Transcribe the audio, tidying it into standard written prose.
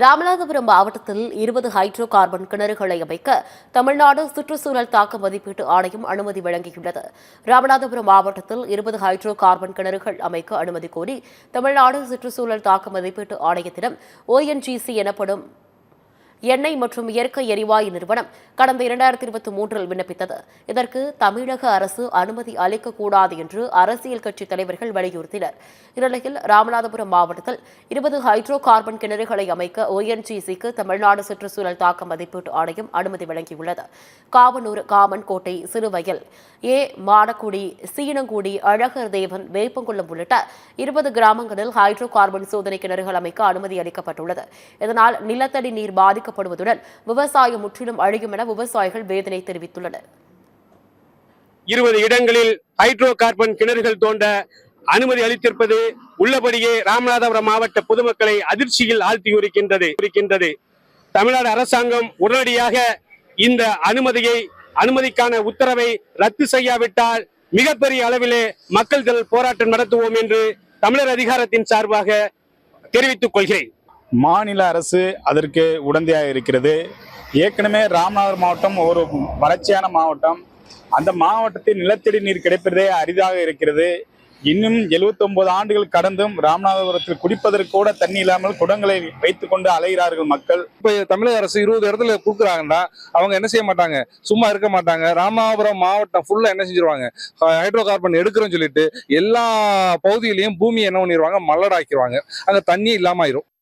ராமநாதபுரம் மாவட்டத்தில் 20 hydro carbon கிணறுகளை அமைக்க தமிழ்நாடு சுற்றுச்சூழல் தாக்க மதிப்பீட்டு ஆணையம் அனுமதி வழங்கியுள்ளது. ராமநாதபுரம் மாவட்டத்தில் 20 ஹைட்ரோ கார்பன் கிணறுகள் அமைக்க அனுமதி கோரி தமிழ்நாடு சுற்றுச்சூழல் தாக்க மதிப்பீட்டு ஆணையத்திடம் ONGC எனப்படும் எண்ணெய் மற்றும் இயற்கை எரிவாயு நிறுவனம் கடந்த 2023 விண்ணப்பித்தது. இதற்கு தமிழக அரசு அனுமதி அளிக்கக்கூடாது என்று அரசியல் கட்சித் தலைவர்கள் வலியுறுத்தினர். இந்நிலையில் ராமநாதபுரம் மாவட்டத்தில் 20 ஹைட்ரோ கார்பன் கிணறுகளை அமைக்க ONGCக்கு தமிழ்நாடு சுற்றுச்சூழல் தாக்க மதிப்பீட்டு ஆணையம் அனுமதி வழங்கியுள்ளது. காவனூர், காமன்கோட்டை, சிறுவயல், மாடக்குடி, சீனங்குடி, அழகர் தேவன், வேப்பங்குளம் உள்ளிட்ட 20 கிராமங்களில் ஹைட்ரோ கார்பன் சோதனை கிணறுகள் அமைக்க அனுமதி அளிக்கப்பட்டுள்ளது. இதனால் நிலத்தடி நீர் பாதிக்கப்படுவதுடன் விவசாயம் முற்றிலும் அழியும் என விவசாயிகள் வேதனை தெரிவித்துள்ளனர். 20 இடங்களில் ஹைட்ரோ கார்பன் கிணறுகள் தோண்ட அனுமதி அளித்திருப்பது உள்ளபடியே ராமநாதபுரம் மாவட்ட பொதுமக்களை அதிர்ச்சியில் ஆழ்த்தியிருக்கின்றது. தமிழ்நாடு அரசாங்கம் உடனடியாக இந்த அனுமதிக்கான உத்தரவை ரத்து செய்யாவிட்டால் மிகப்பெரிய அளவிலே மக்கள் போராட்டம் நடத்துவோம் என்று தமிழர் அதிகாரத்தின் சார்பாக தெரிவித்துக் கொள்கிறேன். மாநில அரசு அதற்கு உடந்தையாக இருக்கிறது. ஏற்கனவே ராமநாதபுரம் மாவட்டம் ஒரு வறட்சியான மாவட்டம். அந்த மாவட்டத்தில் நிலத்தடி நீர் கிடைப்பதே அரிதாக இருக்கிறது. இன்னும் 79 ஆண்டுகள் கடந்தும் ராமநாதபுரத்தில் குடிப்பதற்கு கூட தண்ணி இல்லாமல் குடங்களை வைத்துக் கொண்டு அலைகிறார்கள் மக்கள். இப்ப தமிழக அரசு 20 இடத்துல கொடுக்குறாங்கன்னா அவங்க என்ன செய்ய மாட்டாங்க, சும்மா இருக்க மாட்டாங்க. ராமநாதபுரம் மாவட்டம் ஃபுல்லா என்ன செஞ்சிருவாங்க, ஹைட்ரோ கார்பன் எடுக்கிறோம்னு சொல்லிட்டு எல்லா பகுதியிலையும் பூமியை என்ன பண்ணிடுவாங்க, மல்லடாக்கிடுவாங்க. அங்க தண்ணி இல்லாம ஆயிரும்.